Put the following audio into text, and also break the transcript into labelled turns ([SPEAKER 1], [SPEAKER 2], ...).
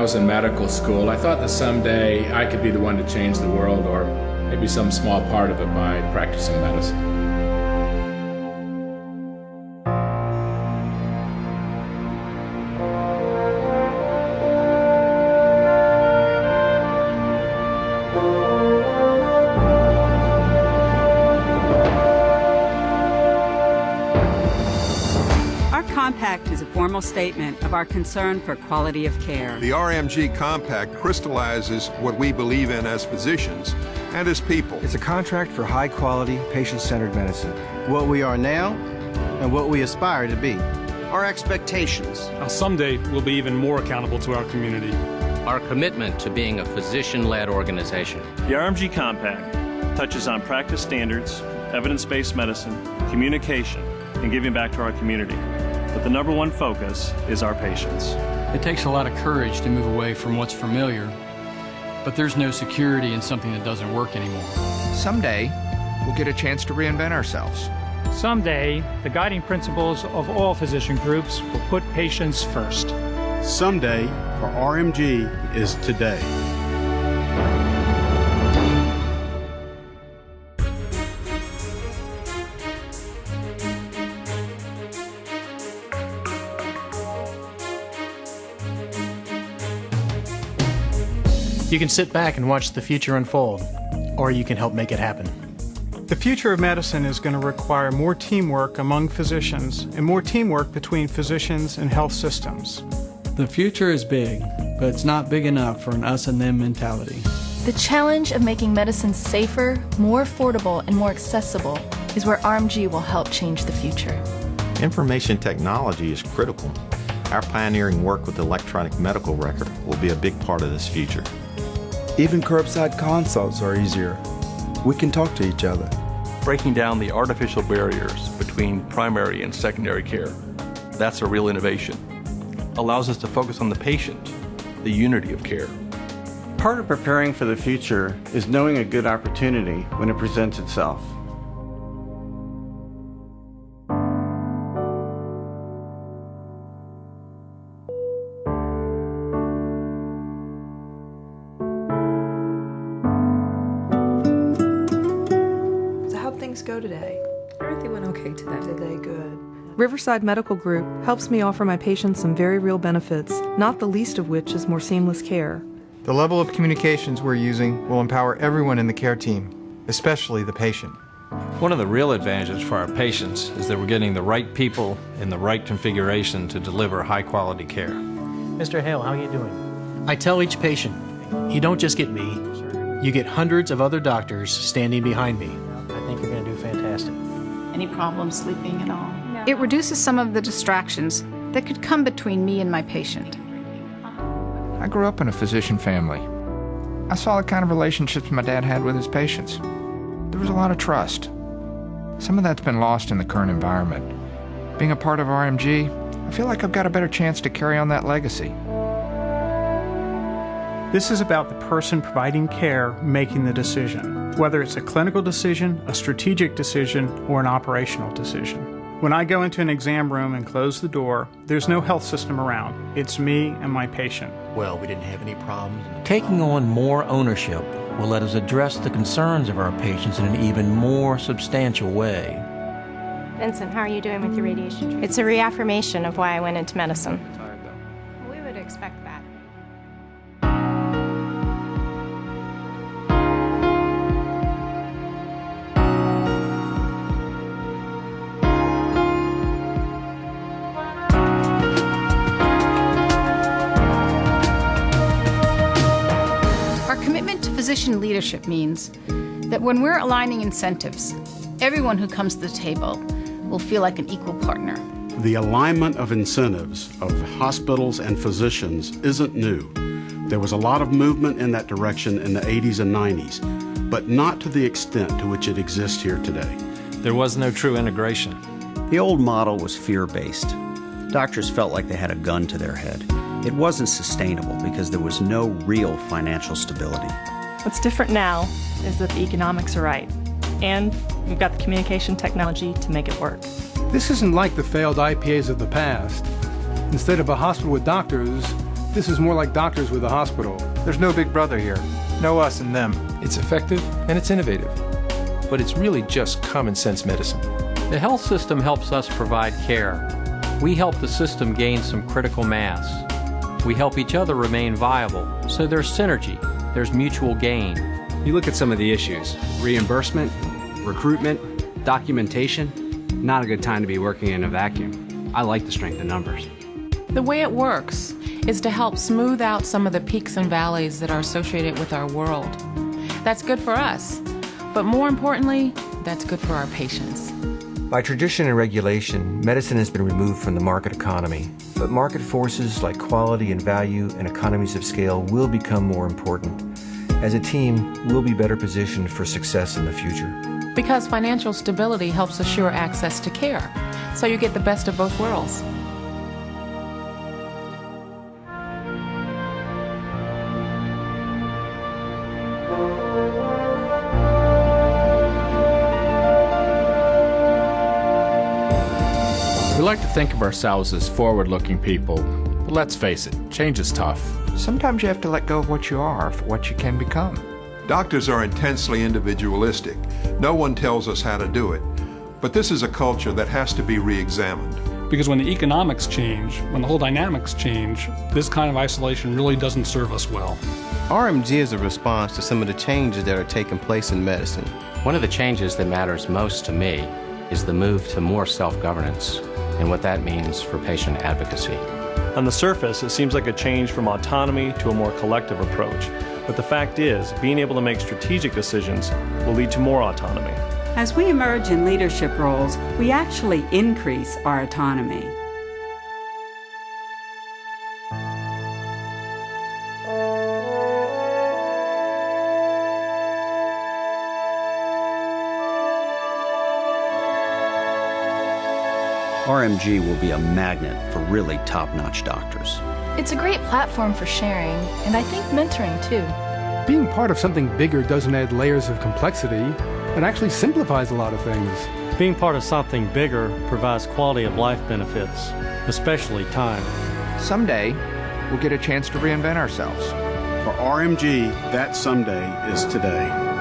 [SPEAKER 1] was in medical school, I thought that someday I could be the one to change the world, or maybe some small part of it by practicing medicine.
[SPEAKER 2] Compact is a formal statement of our concern for quality of care.
[SPEAKER 3] The RMG Compact crystallizes what we believe in as physicians and as people.
[SPEAKER 4] It's a contract for high-quality, patient-centered medicine. What we are now and what we aspire to be.
[SPEAKER 5] Our expectations.
[SPEAKER 6] Someday we'll be even more accountable to our community.
[SPEAKER 7] Our commitment to being a physician-led organization.
[SPEAKER 8] The RMG Compact touches on practice standards, evidence-based medicine, communication, and giving back to our community. But the number one focus is our patients.
[SPEAKER 9] It takes a lot of courage to move away from what's familiar, but there's no security in something that doesn't work anymore.
[SPEAKER 10] Someday, we'll get a chance to reinvent ourselves.
[SPEAKER 11] Someday, the guiding principles of all physician groups will put patients first.
[SPEAKER 12] Someday, for RMG, is today.
[SPEAKER 13] You can sit back and watch the future unfold, or you can help make it happen.
[SPEAKER 14] The future of medicine is going to require more teamwork among physicians and more teamwork between physicians and health systems.
[SPEAKER 15] The future is big, but it's not big enough for an us and them mentality.
[SPEAKER 16] The challenge of making medicine safer, more affordable, and more accessible is where RMG will help change the future.
[SPEAKER 17] Information technology is critical. Our pioneering work with the electronic medical record will be a big part of this future.
[SPEAKER 18] Even curbside consults are easier. We can talk to each other.
[SPEAKER 19] Breaking down the artificial barriers between primary and secondary care. That's a real innovation. Allows us to focus on the patient, the unity of care.
[SPEAKER 20] Part of preparing for the future is knowing a good opportunity when it presents itself.
[SPEAKER 7] Go today?
[SPEAKER 4] Everything went okay today.
[SPEAKER 7] Today, good.
[SPEAKER 4] Riverside Medical Group helps me offer my patients some very real benefits, not the least of which is more seamless care.
[SPEAKER 10] The level of communications we're using will empower everyone in the care team, especially the patient.
[SPEAKER 5] One of the real advantages for our patients is that we're getting the right people in the right configuration to deliver high-quality care.
[SPEAKER 13] Mr. Hale, how are you doing? I tell each patient, you don't just get me, you get hundreds of other doctors standing behind me. I think you're going to do fantastic.
[SPEAKER 3] Any problems sleeping at all?
[SPEAKER 11] No. It reduces some of the distractions that could come between me and my patient.
[SPEAKER 10] I grew up in a physician family. I saw the kind of relationships my dad had with his patients. There was a lot of trust. Some of that's been lost in the current environment. Being a part of RMG, I feel like I've got a better chance to carry on that legacy.
[SPEAKER 14] This is about the person providing care making the decision, whether it's a clinical decision, a strategic decision, or an operational decision. When I go into an exam room and close the door, there's no health system around. It's me and my patient.
[SPEAKER 13] Well, we didn't have any problems.
[SPEAKER 15] Taking on more ownership will let us address the concerns of our patients in an even more substantial way.
[SPEAKER 8] Vincent, how are you doing with your radiation treatment? It's a reaffirmation of why I went into medicine. We would expect that.
[SPEAKER 11] Physician leadership means that when we're aligning incentives, everyone who comes to the table will feel like an equal partner.
[SPEAKER 12] The alignment of incentives of hospitals and physicians isn't new. There was a lot of movement in that direction in the 80s and 90s, but not to the extent to which it exists here today.
[SPEAKER 5] There was no true integration. The old model was fear-based. Doctors felt like they had a gun to their head. It wasn't sustainable because there was no real financial stability.
[SPEAKER 8] What's different now is that the economics are right, and we've got the communication technology to make it work.
[SPEAKER 6] This isn't like the failed IPAs of the past. Instead of a hospital with doctors,
[SPEAKER 21] This is more like doctors with a hospital.
[SPEAKER 22] There's no big brother here. No us and them.
[SPEAKER 23] It's effective and it's innovative. But it's really just common sense medicine.
[SPEAKER 24] The health system helps us provide care. We help the system gain some critical mass. We help each other remain viable, so there's synergy, there's mutual gain.
[SPEAKER 25] You look at some of the issues: reimbursement, recruitment, documentation. Not a good time to be working in a vacuum. I like the strength of numbers.
[SPEAKER 26] The way it works is to help smooth out some of the peaks and valleys that are associated with our world. That's good for us, but more importantly, that's good for our patients.
[SPEAKER 27] By tradition and regulation, medicine has been removed from the market economy, but market forces like quality and value and economies of scale will become more important. As a team, we'll be better positioned for success in the future.
[SPEAKER 26] Because financial stability helps assure access to care, so you get the best of both worlds.
[SPEAKER 1] We like to think of ourselves as forward-looking people, but let's face it, change is tough.
[SPEAKER 10] Sometimes you have to let go of what you are for what you can become.
[SPEAKER 3] Doctors are intensely individualistic. No one tells us how to do it. But this is a culture that has to be re-examined.
[SPEAKER 6] Because when the economics change, when the whole dynamics change, this kind of isolation really doesn't serve us well.
[SPEAKER 28] RMG is a response to some of the changes that are taking place in medicine.
[SPEAKER 7] One of the changes that matters most to me is the move to more self-governance and what that means for patient advocacy.
[SPEAKER 8] On the surface, it seems like a change from autonomy to a more collective approach. But the fact is, being able to make strategic decisions will lead to more autonomy.
[SPEAKER 2] As we emerge in leadership roles, we actually increase our autonomy.
[SPEAKER 5] RMG will be a magnet for really top-notch doctors.
[SPEAKER 16] It's a great platform for sharing, and I think mentoring too.
[SPEAKER 21] Being part of something bigger doesn't add layers of complexity. It actually simplifies a lot of things.
[SPEAKER 29] Being part of something bigger provides quality of life benefits, especially time.
[SPEAKER 10] Someday, we'll get a chance to reinvent ourselves.
[SPEAKER 12] For RMG, that someday is today.